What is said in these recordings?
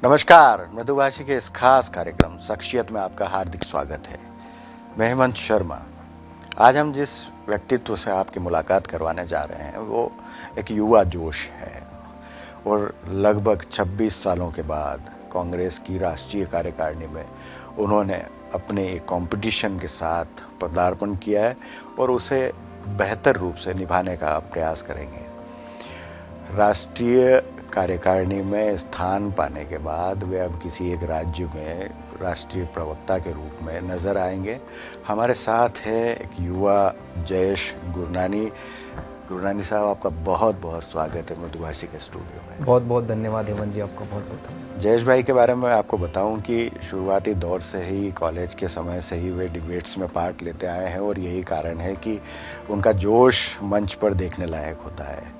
नमस्कार, मृदुभाषी के इस खास कार्यक्रम शख्सियत में आपका हार्दिक स्वागत है। मैं हेमंत शर्मा। आज हम जिस व्यक्तित्व से आपकी मुलाकात करवाने जा रहे हैं वो एक युवा जोश है और लगभग 26 सालों के बाद कांग्रेस की राष्ट्रीय कार्यकारिणी में उन्होंने अपने एक कंपटीशन के साथ पदार्पण किया है और उसे बेहतर रूप से निभाने का प्रयास करेंगे। राष्ट्रीय कार्यकारिणी में स्थान पाने के बाद वे अब किसी एक राज्य में राष्ट्रीय प्रवक्ता के रूप में नज़र आएंगे। हमारे साथ है एक युवा जयेश गुरनानी। गुरनानी साहब, आपका बहुत बहुत स्वागत है मृदुभाषी के स्टूडियो में। बहुत बहुत धन्यवाद हेमंत जी, आपका बहुत बहुत धन्यवाद। जयेश भाई के बारे में आपको बताऊं कि शुरुआती दौर से ही, कॉलेज के समय से ही वे डिबेट्स में पार्ट लेते आए हैं और यही कारण है कि उनका जोश मंच पर देखने लायक होता है।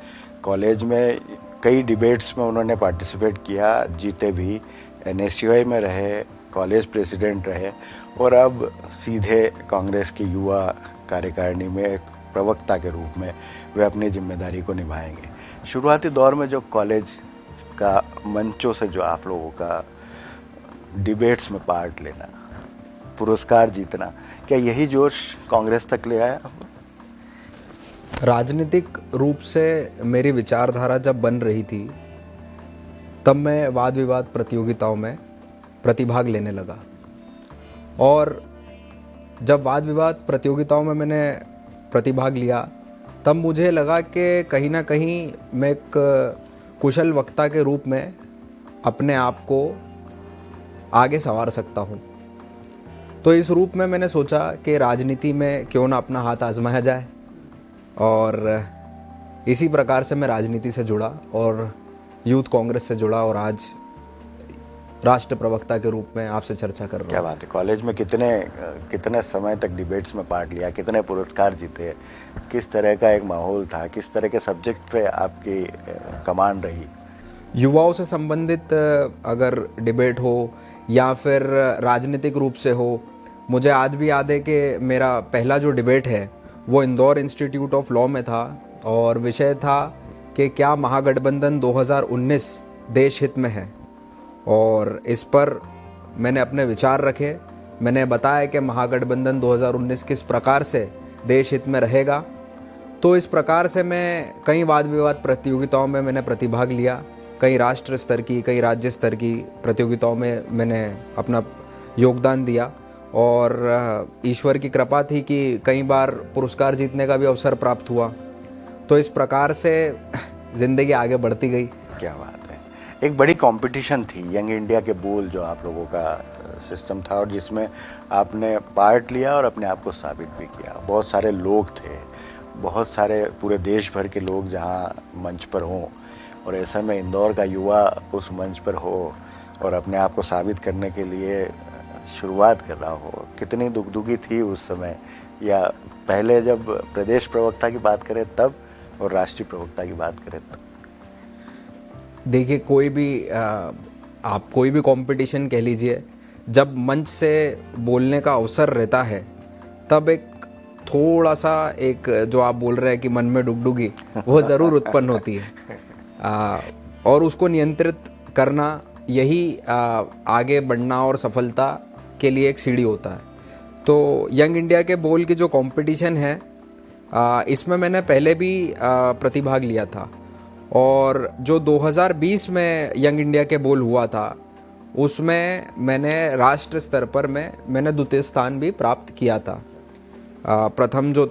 कॉलेज में कई डिबेट्स में उन्होंने पार्टिसिपेट किया, जीते भी, NSUI में रहे, कॉलेज प्रेसिडेंट रहे और अब सीधे कांग्रेस की युवा कार्यकारिणी में एक प्रवक्ता के रूप में वे अपनी जिम्मेदारी को निभाएंगे। शुरुआती दौर में जो कॉलेज का मंचों से जो आप लोगों का डिबेट्स में पार्ट लेना, पुरस्कार जीतना, क्या यही जोश कांग्रेस तक ले आया? राजनीतिक रूप से मेरी विचारधारा जब बन रही थी तब मैं वाद विवाद प्रतियोगिताओं में प्रतिभाग लेने लगा और जब वाद विवाद प्रतियोगिताओं में मैंने प्रतिभाग लिया तब मुझे लगा कि कहीं ना कहीं मैं एक कुशल वक्ता के रूप में अपने आप को आगे संवार सकता हूँ। तो इस रूप में मैंने सोचा कि राजनीति में क्यों ना अपना हाथ आजमाया जाए और इसी प्रकार से मैं राजनीति से जुड़ा और यूथ कांग्रेस से जुड़ा और आज राष्ट्र प्रवक्ता के रूप में आपसे चर्चा कर रहा हूँ। क्या बात है। कॉलेज में कितने समय तक डिबेट्स में पार्ट लिया, कितने पुरस्कार जीते, किस तरह का एक माहौल था, किस तरह के सब्जेक्ट पे आपकी कमांड रही? युवाओं से संबंधित अगर डिबेट हो या फिर राजनीतिक रूप से हो, मुझे आज भी याद है कि मेरा पहला जो डिबेट है वो इंदौर इंस्टीट्यूट ऑफ लॉ में था और विषय था कि क्या महागठबंधन 2019 देश हित में है। और इस पर मैंने अपने विचार रखे। मैंने बताया कि महागठबंधन 2019 किस प्रकार से देश हित में रहेगा। तो इस प्रकार से मैं कई वाद विवाद प्रतियोगिताओं में मैंने प्रतिभाग लिया, कई राष्ट्र स्तर की, कई राज्य स्तर की प्रतियोगिताओं में मैंने अपना योगदान दिया और ईश्वर की कृपा थी कि कई बार पुरस्कार जीतने का भी अवसर प्राप्त हुआ। तो इस प्रकार से ज़िंदगी आगे बढ़ती गई। क्या बात है। एक बड़ी कंपटीशन थी, यंग इंडिया के बोल जो आप लोगों का सिस्टम था और जिसमें आपने पार्ट लिया और अपने आप को साबित भी किया। बहुत सारे लोग थे, बहुत सारे पूरे देश भर के लोग जहां मंच पर हों और ऐसे में इंदौर का युवा उस मंच पर हो और अपने आप को साबित करने के लिए शुरुआत कर रहा हो, कितनी दुखी थी उस समय? या पहले जब प्रदेश प्रवक्ता की बात करें तब और राष्ट्रीय प्रवक्ता की बात करें तब? देखिए, आप कोई भी कंपटीशन कह लीजिए, जब मंच से बोलने का अवसर रहता है तब एक थोड़ा सा एक जो आप बोल रहे हैं कि मन में डुगडुगी वो ज़रूर उत्पन्न होती है और उसको नियंत्रित करना यही आगे बढ़ना और सफलता के लिए एक सीढ़ी होता है। तो यंग इंडिया के बोल की जो कंपटीशन है इसमें मैंने पहले भी प्रतिभाग लिया था और जो 2020 में यंग इंडिया के बोल हुआ था उसमें मैंने राष्ट्र स्तर पर मैंने द्वितीय स्थान भी प्राप्त किया था। प्रथम जो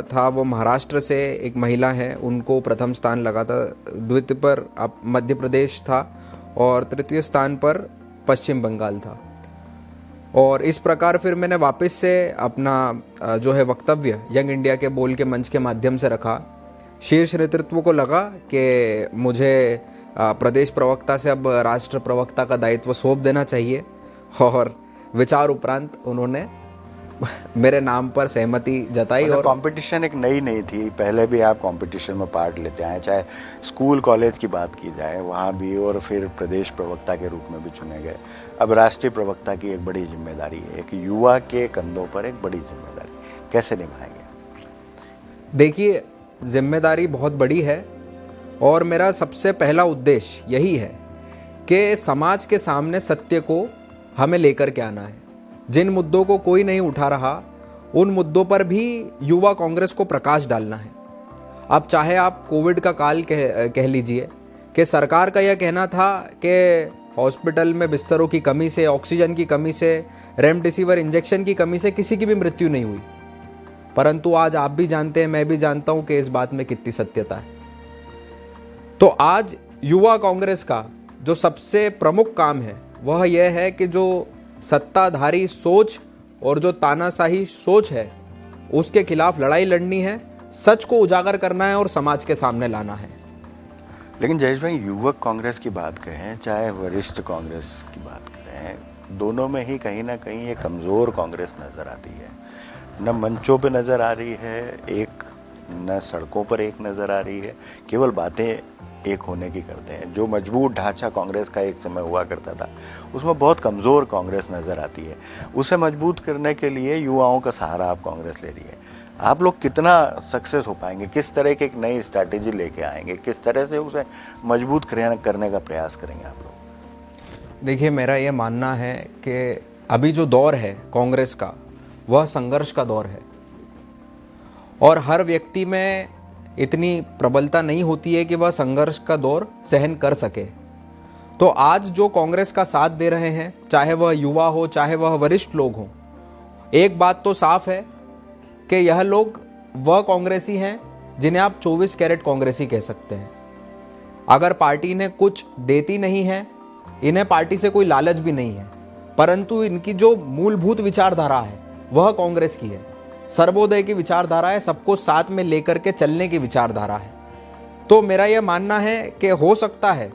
था वो महाराष्ट्र से एक महिला है, उनको प्रथम स्थान लगा था, द्वितीय पर मध्य प्रदेश था और तृतीय स्थान पर पश्चिम बंगाल था। और इस प्रकार फिर मैंने वापस से अपना जो है वक्तव्य यंग इंडिया के बोल के मंच के माध्यम से रखा। शीर्ष नेतृत्व को लगा कि मुझे प्रदेश प्रवक्ता से अब राष्ट्र प्रवक्ता का दायित्व सौंप देना चाहिए और विचार उपरांत उन्होंने मेरे नाम पर सहमति जताई। और कंपटीशन एक नई नहीं थी, पहले भी आप कंपटीशन में पार्ट लेते आए, चाहे स्कूल कॉलेज की बात की जाए वहाँ भी, और फिर प्रदेश प्रवक्ता के रूप में भी चुने गए। अब राष्ट्रीय प्रवक्ता की एक बड़ी जिम्मेदारी है, एक युवा के कंधों पर एक बड़ी जिम्मेदारी, कैसे निभाएंगे? देखिए, जिम्मेदारी बहुत बड़ी है और मेरा सबसे पहला उद्देश्य यही है कि समाज के सामने सत्य को हमें लेकर के आना है। जिन मुद्दों को कोई नहीं उठा रहा, उन मुद्दों पर भी युवा कांग्रेस को प्रकाश डालना है। अब चाहे आप कोविड का काल कह लीजिए कि सरकार का यह कहना था कि हॉस्पिटल में बिस्तरों की कमी से, ऑक्सीजन की कमी से, रेमडेसिविर इंजेक्शन की कमी से किसी की भी मृत्यु नहीं हुई, परंतु आज आप भी जानते हैं, मैं भी जानता हूं कि इस बात में कितनी सत्यता है। तो आज युवा कांग्रेस का जो सबसे प्रमुख काम है वह यह है कि जो सत्ताधारी सोच और जो तानाशाही सोच है उसके खिलाफ लड़ाई लड़नी है, सच को उजागर करना है और समाज के सामने लाना है। लेकिन जयेश भाई, युवक कांग्रेस की बात करें चाहे वरिष्ठ कांग्रेस की बात करें, दोनों में ही कहीं ना कहीं एक कमज़ोर कांग्रेस नज़र आती है। न मंचों पे नज़र आ रही है एक, न सड़कों पर एक नज़र आ रही है, केवल बातें एक होने की करते हैं। जो मजबूत ढांचा कांग्रेस का एक समय हुआ करता था, उसमें बहुत कमज़ोर कांग्रेस नज़र आती है। उसे मजबूत करने के लिए युवाओं का सहारा आप कांग्रेस ले रही है। आप लोग कितना सक्सेस हो पाएंगे? किस तरह की एक नई स्ट्रैटेजी लेके आएंगे? किस तरह से उसे मजबूत करने का प्रयास करेंगे आप लोग? देखिए, मेरा ये मानना है कि अभी जो दौर है कांग्रेस का, वह संघर्ष का दौर है और हर व्यक्ति में इतनी प्रबलता नहीं होती है कि वह संघर्ष का दौर सहन कर सके। तो आज जो कांग्रेस का साथ दे रहे हैं, चाहे वह युवा हो चाहे वह वरिष्ठ लोग हों, एक बात तो साफ है कि यह लोग वह कांग्रेसी हैं जिन्हें आप 24 कैरेट कांग्रेसी कह सकते हैं। अगर पार्टी ने कुछ देती नहीं है, इन्हें पार्टी से कोई लालच भी नहीं है, परंतु इनकी जो मूलभूत विचारधारा है वह कांग्रेस की है। सर्वोदय की विचारधारा है, सबको साथ में लेकर के चलने की विचारधारा है। तो मेरा यह मानना है कि हो सकता है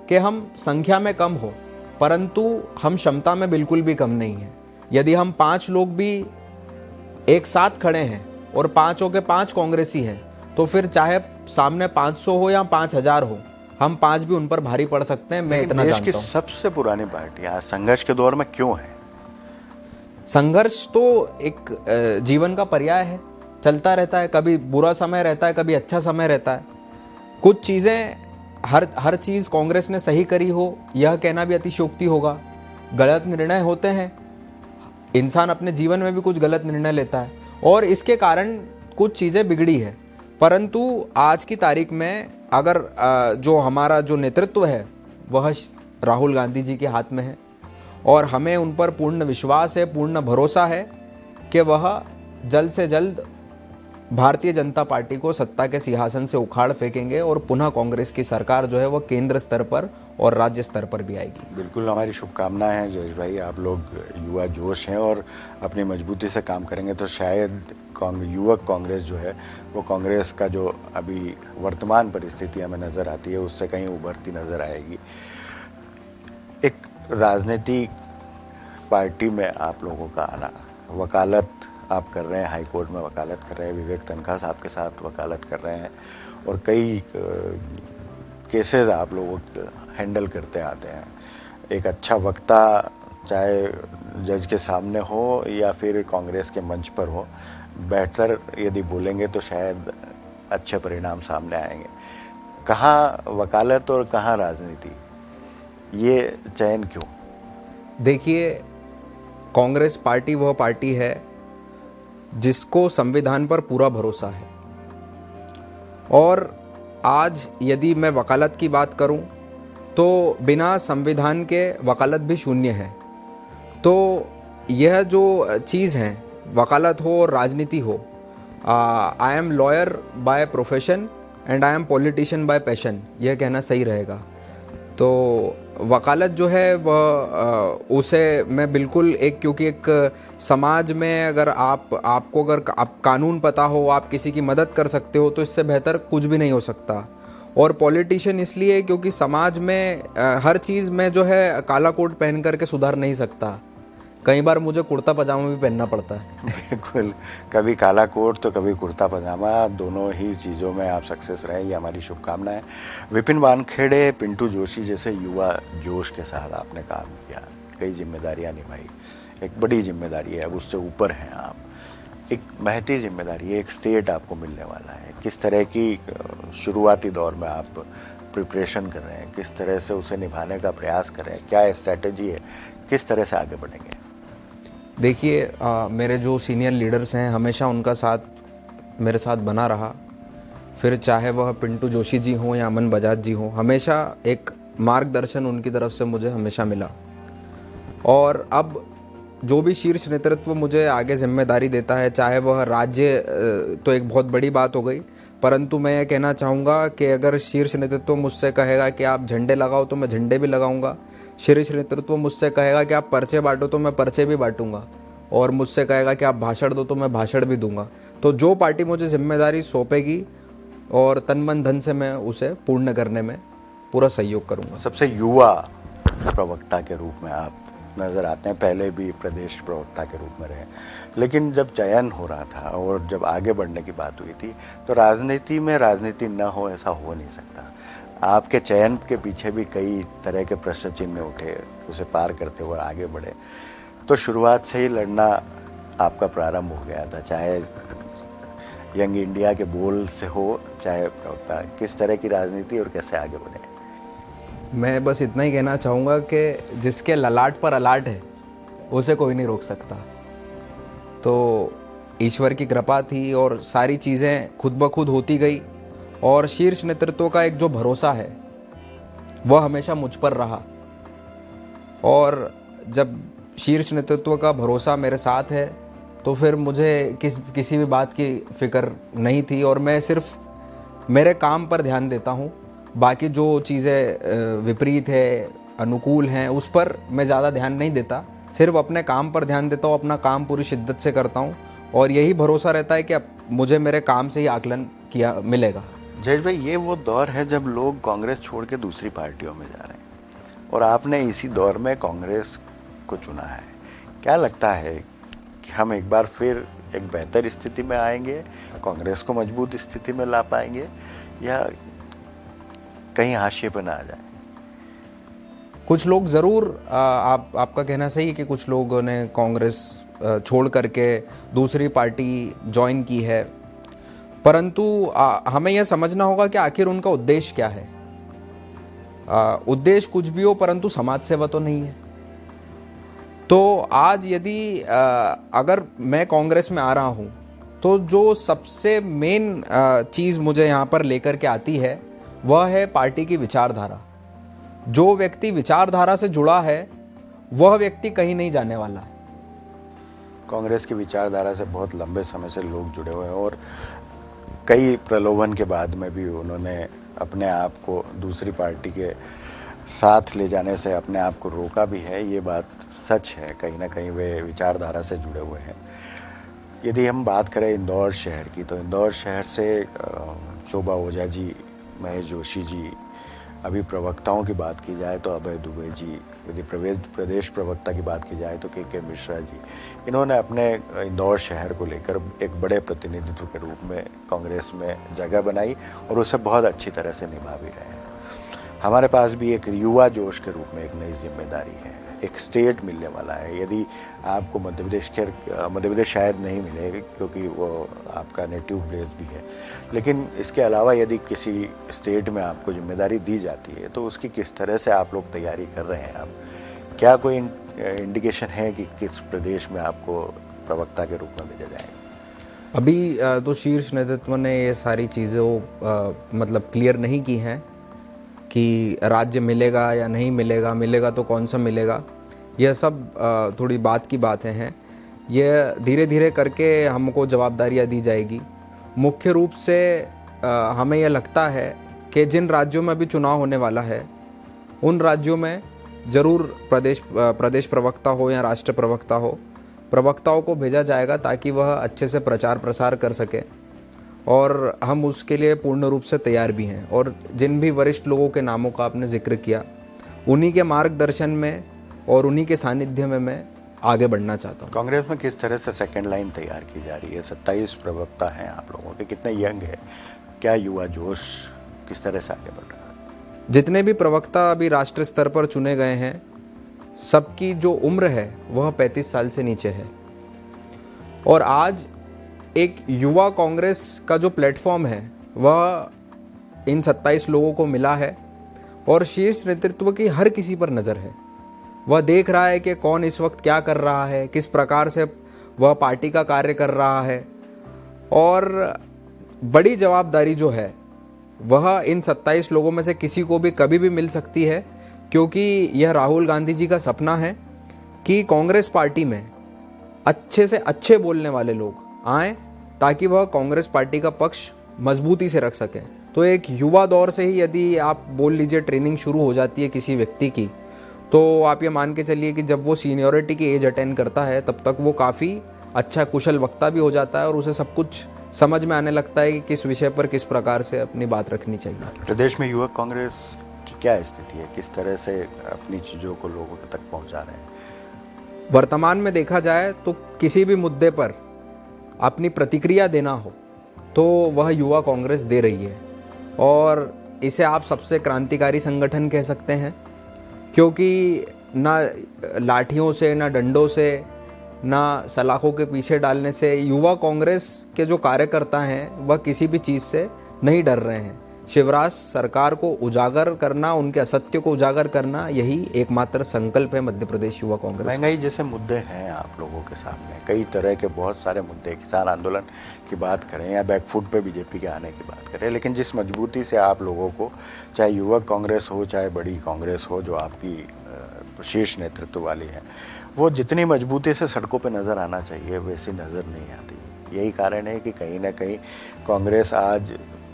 कि हम संख्या में कम हो, परंतु हम क्षमता में बिल्कुल भी कम नहीं है। यदि हम 5 लोग भी एक साथ खड़े हैं और 5 के 5 कांग्रेसी हैं, तो फिर चाहे सामने 500 हो या 5000 हो, हम 5 भी उन पर भारी पड़ सकते हैं। मैं इतना जानता हूं। देश की सबसे पुरानी पार्टी आज संघर्ष के दौर में क्यों है? संघर्ष तो एक जीवन का पर्याय है, चलता रहता है। कभी बुरा समय रहता है, कभी अच्छा समय रहता है। कुछ चीज़ें हर चीज़ कांग्रेस ने सही करी हो यह कहना भी अतिशयोक्ति होगा। गलत निर्णय होते हैं, इंसान अपने जीवन में भी कुछ गलत निर्णय लेता है और इसके कारण कुछ चीज़ें बिगड़ी है। परंतु आज की तारीख में अगर जो हमारा जो नेतृत्व है वह राहुल गांधी जी के हाथ में है और हमें उन पर पूर्ण विश्वास है, पूर्ण भरोसा है कि वह जल्द से जल्द भारतीय जनता पार्टी को सत्ता के सिंहासन से उखाड़ फेंकेंगे और पुनः कांग्रेस की सरकार जो है वह केंद्र स्तर पर और राज्य स्तर पर भी आएगी। बिल्कुल, हमारी शुभकामनाएं हैं जयेश भाई। आप लोग युवा जोश हैं और अपनी मजबूती से काम करेंगे तो शायद युवक कांग्रेस जो है वो कांग्रेस का जो अभी वर्तमान परिस्थिति हमें नज़र आती है उससे कहीं उभरती नज़र आएगी। एक राजनीतिक पार्टी में आप लोगों का आना, वकालत आप कर रहे हैं, हाई कोर्ट में वकालत कर रहे हैं, विवेक तनखा साहब के साथ वकालत कर रहे हैं और कई केसेस आप लोगों हैंडल करते आते हैं। एक अच्छा वक्ता चाहे जज के सामने हो या फिर कांग्रेस के मंच पर हो, बेहतर यदि बोलेंगे तो शायद अच्छे परिणाम सामने आएंगे। कहाँ वकालत और कहाँ राजनीति, ये चयन क्यों? देखिए, कांग्रेस पार्टी वह पार्टी है जिसको संविधान पर पूरा भरोसा है और आज यदि मैं वकालत की बात करूं तो बिना संविधान के वकालत भी शून्य है। तो यह जो चीज़ है, वकालत हो और राजनीति हो, I am lawyer by profession and I am politician bye passion, यह कहना सही रहेगा। तो वकालत जो है वह उसे मैं बिल्कुल क्योंकि एक समाज में अगर आपको अगर आप कानून पता हो, आप किसी की मदद कर सकते हो, तो इससे बेहतर कुछ भी नहीं हो सकता। और पॉलिटिशियन इसलिए क्योंकि समाज में हर चीज़ में जो है काला कोट पहन करके सुधार नहीं सकता। कई बार मुझे कुर्ता पजामा भी पहनना पड़ता है। बिल्कुल, कभी काला कोट तो कभी कुर्ता पजामा, दोनों ही चीज़ों में आप सक्सेस रहे, ये हमारी शुभकामनाएं। विपिन वानखेड़े, पिंटू जोशी जैसे युवा जोश के साथ आपने काम किया, कई जिम्मेदारियां निभाई, एक बड़ी जिम्मेदारी है, अब उससे ऊपर हैं आप, एक महती जिम्मेदारी है, एक स्टेट आपको मिलने वाला है। किस तरह की शुरुआती दौर में आप प्रिपरेशन कर रहे हैं, किस तरह से उसे निभाने का प्रयास कर रहे हैं, क्या स्ट्रैटेजी है, किस तरह से आगे बढ़ेंगे? देखिए, मेरे जो सीनियर लीडर्स हैं हमेशा उनका साथ मेरे साथ बना रहा, फिर चाहे वह पिंटू जोशी जी हों या अमन बजाज जी हों, हमेशा एक मार्गदर्शन उनकी तरफ से मुझे हमेशा मिला। और अब जो भी शीर्ष नेतृत्व मुझे आगे जिम्मेदारी देता है, चाहे वह राज्य तो एक बहुत बड़ी बात हो गई, परंतु मैं ये कहना चाहूँगा कि अगर शीर्ष नेतृत्व मुझसे कहेगा कि आप झंडे लगाओ तो मैं झंडे भी लगाऊंगा, शीर्ष नेतृत्व मुझसे कहेगा कि आप पर्चे बांटो तो मैं पर्चे भी बांटूंगा, और मुझसे कहेगा कि आप भाषण दो तो मैं भाषण भी दूंगा। तो जो पार्टी मुझे जिम्मेदारी सौंपेगी और तन मन धन से मैं उसे पूर्ण करने में पूरा सहयोग करूंगा। सबसे युवा प्रवक्ता के रूप में आप नज़र आते हैं, पहले भी प्रदेश प्रवक्ता के रूप में रहे, लेकिन जब चयन हो रहा था और जब आगे बढ़ने की बात हुई थी तो राजनीति में राजनीति न हो ऐसा हो नहीं सकता। आपके चयन के पीछे भी कई तरह के प्रश्न चिन्ह उठे, उसे पार करते हुए आगे बढ़े। तो शुरुआत से ही लड़ना आपका प्रारंभ हो गया था, चाहे यंग इंडिया के बोल से हो चाहे प्रवक्ता। किस तरह की राजनीति और कैसे आगे बढ़े? मैं बस इतना ही कहना चाहूँगा कि जिसके ललाट पर अलाट है उसे कोई नहीं रोक सकता। तो ईश्वर की कृपा थी और सारी चीज़ें खुद ब खुद होती गई, और शीर्ष नेतृत्व का एक जो भरोसा है वह हमेशा मुझ पर रहा। और जब शीर्ष नेतृत्व का भरोसा मेरे साथ है तो फिर मुझे किसी भी बात की फिक्र नहीं थी, और मैं सिर्फ मेरे काम पर ध्यान देता हूँ। बाकी जो चीज़ें विपरीत है, अनुकूल हैं, उस पर मैं ज़्यादा ध्यान नहीं देता, सिर्फ अपने काम पर ध्यान देता हूँ, अपना काम पूरी शिद्दत से करता हूँ, और यही भरोसा रहता है कि अब मुझे मेरे काम से ही आकलन किया मिलेगा। जयेश भाई, ये वो दौर है जब लोग कांग्रेस छोड़ के दूसरी पार्टियों में जा रहे हैं और आपने इसी दौर में कांग्रेस को चुना है। क्या लगता है कि हम एक बार फिर एक बेहतर स्थिति में आएंगे, कांग्रेस को मजबूत स्थिति में ला पाएंगे, या कहीं हाशिए पर ना आ जाए? कुछ लोग ज़रूर, आपका कहना सही है कि कुछ लोगों ने कांग्रेस छोड़ करके दूसरी पार्टी ज्वाइन की है, परंतु हमें यह समझना होगा कि आखिर उनका उद्देश्य क्या है। उद्देश्य कुछ भी हो, परंतु समाज सेवा तो नहीं है। तो आज यदि अगर मैं कांग्रेस में आ रहा हूं तो जो सबसे मेन चीज़ मुझे यहाँ पर लेकर के आती है वह है पार्टी की विचारधारा। जो व्यक्ति विचारधारा से जुड़ा है वह व्यक्ति कहीं नहीं जाने वाला है। कांग्रेस की विचारधारा से बहुत लंबे समय से लोग जुड़े हुए हैं और कई प्रलोभन के बाद में भी उन्होंने अपने आप को दूसरी पार्टी के साथ ले जाने से अपने आप को रोका भी है। ये बात सच है, कहीं ना कहीं वे विचारधारा से जुड़े हुए हैं। यदि हम बात करें इंदौर शहर की, तो इंदौर शहर से शोभा ओझा जी, महेश जोशी जी, अभी प्रवक्ताओं की बात की जाए तो अभय दुबे जी, यदि प्रदेश प्रवक्ता की बात की जाए तो के मिश्रा जी, इन्होंने अपने इंदौर शहर को लेकर एक बड़े प्रतिनिधित्व के रूप में कांग्रेस में जगह बनाई और उसे बहुत अच्छी तरह से निभा भी रहे हैं। हमारे पास भी एक युवा जोश के रूप में एक नई जिम्मेदारी है, एक स्टेट मिलने वाला है। यदि आपको मध्य प्रदेश शायद नहीं मिले क्योंकि वो आपका नेटिव प्लेस भी है, लेकिन इसके अलावा यदि किसी स्टेट में आपको जिम्मेदारी दी जाती है तो उसकी किस तरह से आप लोग तैयारी कर रहे हैं? आप क्या कोई इंडिकेशन है कि किस प्रदेश में आपको प्रवक्ता के रूप में भेजा जाएगा? अभी तो शीर्ष नेतृत्व ने ये सारी चीज़ें मतलब क्लियर नहीं की हैं कि राज्य मिलेगा या नहीं मिलेगा, मिलेगा तो कौन सा मिलेगा। यह सब थोड़ी बात की बातें हैं। यह धीरे धीरे करके हमको जवाबदारियां दी जाएगी। मुख्य रूप से हमें यह लगता है कि जिन राज्यों में अभी चुनाव होने वाला है उन राज्यों में ज़रूर प्रदेश प्रवक्ता हो या राष्ट्र प्रवक्ता हो, प्रवक्ताओं को भेजा जाएगा ताकि वह अच्छे से प्रचार प्रसार कर सके, और हम उसके लिए पूर्ण रूप से तैयार भी हैं। और जिन भी वरिष्ठ लोगों के नामों का आपने जिक्र किया, उन्हीं के मार्गदर्शन में और उन्हीं के सानिध्य में मैं आगे बढ़ना चाहता हूँ। कांग्रेस में किस तरह से सेकंड लाइन तैयार की जा रही है? 27 प्रवक्ता हैं आप लोगों के, कितने यंग है, क्या युवा जोश किस तरह से आगे बढ़ रहा है? जितने भी प्रवक्ता अभी राष्ट्रीय स्तर पर चुने गए हैं, सबकी जो उम्र है वह 35 साल से नीचे है। और आज एक युवा कांग्रेस का जो प्लेटफॉर्म है वह इन 27 लोगों को मिला है और शीर्ष नेतृत्व की हर किसी पर नज़र है। वह देख रहा है कि कौन इस वक्त क्या कर रहा है, किस प्रकार से वह पार्टी का कार्य कर रहा है, और बड़ी जवाबदारी जो है वह इन 27 लोगों में से किसी को भी कभी भी मिल सकती है, क्योंकि यह राहुल गांधी जी का सपना है कि कांग्रेस पार्टी में अच्छे से अच्छे बोलने वाले लोग आएँ ताकि वह कांग्रेस पार्टी का पक्ष मजबूती से रख सकें। तो एक युवा दौर से ही यदि आप बोल लीजिए ट्रेनिंग शुरू हो जाती है किसी व्यक्ति की, तो आप ये मान के चलिए कि जब वो सीनियरिटी की एज अटेंड करता है तब तक वो काफ़ी अच्छा कुशल वक्ता भी हो जाता है और उसे सब कुछ समझ में आने लगता है कि किस विषय पर किस प्रकार से अपनी बात रखनी चाहिए। प्रदेश में युवक कांग्रेस की क्या स्थिति है, किस तरह से अपनी चीज़ों को लोगों तक पहुंचा रहे हैं? वर्तमान में देखा जाए तो किसी भी मुद्दे पर अपनी प्रतिक्रिया देना हो तो वह युवा कांग्रेस दे रही है, और इसे आप सबसे क्रांतिकारी संगठन कह सकते हैं, क्योंकि ना लाठियों से, ना डंडों से, ना सलाखों के पीछे डालने से युवा कांग्रेस के जो कार्यकर्ता हैं वह किसी भी चीज़ से नहीं डर रहे हैं। शिवराज सरकार को उजागर करना, उनके असत्य को उजागर करना, यही एकमात्र संकल्प है मध्य प्रदेश युवा कांग्रेस। महंगाई जैसे मुद्दे हैं आप लोगों के सामने, कई तरह के बहुत सारे मुद्दे, किसान आंदोलन की बात करें या बैकफुट पे बीजेपी के आने की बात करें, लेकिन जिस मजबूती से आप लोगों को, चाहे युवक कांग्रेस हो चाहे बड़ी कांग्रेस हो जो आपकी शीर्ष नेतृत्व वाली है, वो जितनी मजबूती से सड़कों पे नज़र आना चाहिए वैसी नज़र नहीं आती। यही कारण है कि कहीं ना कहीं कांग्रेस आज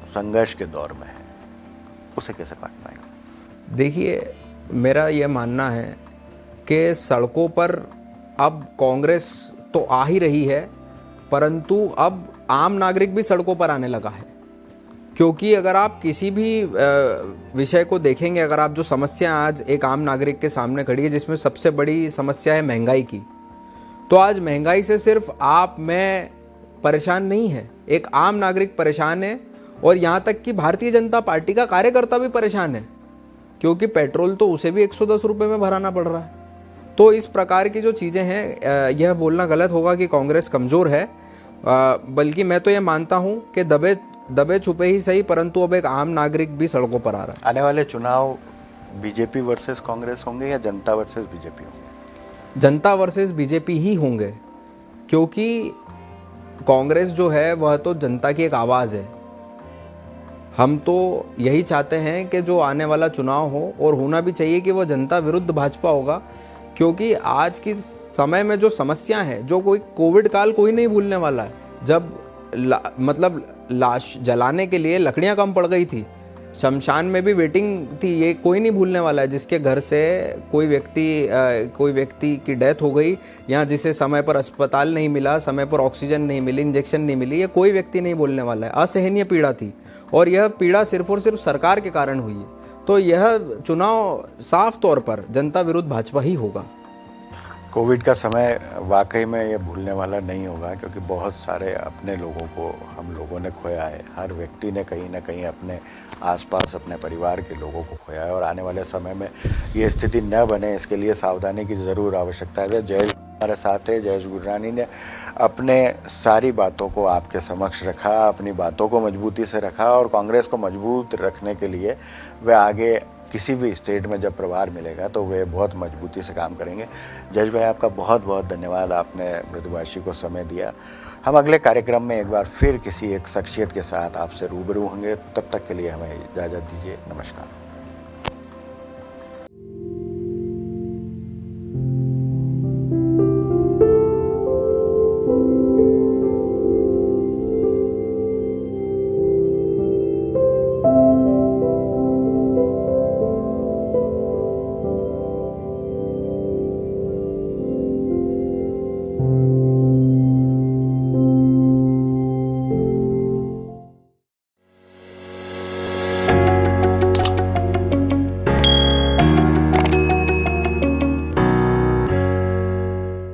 संघर्ष के दौर में है। उसे कैसे काट पाएंगे? देखिए, मेरा यह मानना है कि सड़कों पर अब कांग्रेस तो आ ही रही है, परंतु अब आम नागरिक भी सड़कों पर आने लगा है। क्योंकि अगर आप किसी भी विषय को देखेंगे, अगर आप जो समस्या आज एक आम नागरिक के सामने खड़ी है, जिसमें सबसे बड़ी समस्या है महंगाई की, तो आज महंगाई से सिर्फ आप मैं परेशान नहीं है, एक आम नागरिक परेशान है, और यहाँ तक कि भारतीय जनता पार्टी का कार्यकर्ता भी परेशान है, क्योंकि पेट्रोल तो उसे भी 110 रुपये में भराना पड़ रहा है। तो इस प्रकार की जो चीज़ें हैं, यह बोलना गलत होगा कि कांग्रेस कमज़ोर है, बल्कि मैं तो यह मानता हूँ कि दबे छुपे ही सही, परंतु अब एक आम नागरिक भी सड़कों पर आ रहा है। आने वाले चुनाव बीजेपी वर्सेस कांग्रेस होंगे या जनता वर्सेस बीजेपी होंगे? जनता वर्सेस बीजेपी ही होंगे, क्योंकि कांग्रेस जो है वह तो जनता की एक आवाज़ है। हम तो यही चाहते हैं कि जो आने वाला चुनाव हो, और होना भी चाहिए कि वह जनता विरुद्ध भाजपा होगा, क्योंकि आज की समय में जो समस्या है, जो कोई कोविड काल कोई नहीं भूलने वाला है, जब मतलब लाश जलाने के लिए लकड़ियां कम पड़ गई थी, शमशान में भी वेटिंग थी, ये कोई नहीं भूलने वाला है। जिसके घर से कोई व्यक्ति की डेथ हो गई, या जिसे समय पर अस्पताल नहीं मिला, समय पर ऑक्सीजन नहीं मिली, इंजेक्शन नहीं मिली, ये कोई व्यक्ति नहीं भूलने वाला है। असहनीय पीड़ा थी, और यह पीड़ा सिर्फ और सिर्फ सरकार के कारण हुई है। तो यह चुनाव साफ तौर पर जनता विरुद्ध भाजपा ही होगा। कोविड का समय वाकई में ये भूलने वाला नहीं होगा, क्योंकि बहुत सारे अपने लोगों को हम लोगों ने खोया है। हर व्यक्ति ने कहीं ना कहीं अपने आसपास अपने परिवार के लोगों को खोया है, और आने वाले समय में ये स्थिति न बने इसके लिए सावधानी की ज़रूर आवश्यकता है। जयेश हमारे साथ है। जयेश गुररानी ने अपने सारी बातों को आपके समक्ष रखा, अपनी बातों को मजबूती से रखा, और कांग्रेस को मजबूत रखने के लिए वे आगे किसी भी स्टेट में जब प्रभार मिलेगा तो वे बहुत मजबूती से काम करेंगे। जयेश भाई, आपका बहुत बहुत धन्यवाद, आपने मृदुभाषी को समय दिया। हम अगले कार्यक्रम में एक बार फिर किसी एक शख्सियत के साथ आपसे रूबरू होंगे। तब तक के लिए हमें इजाज़त दीजिए। नमस्कार।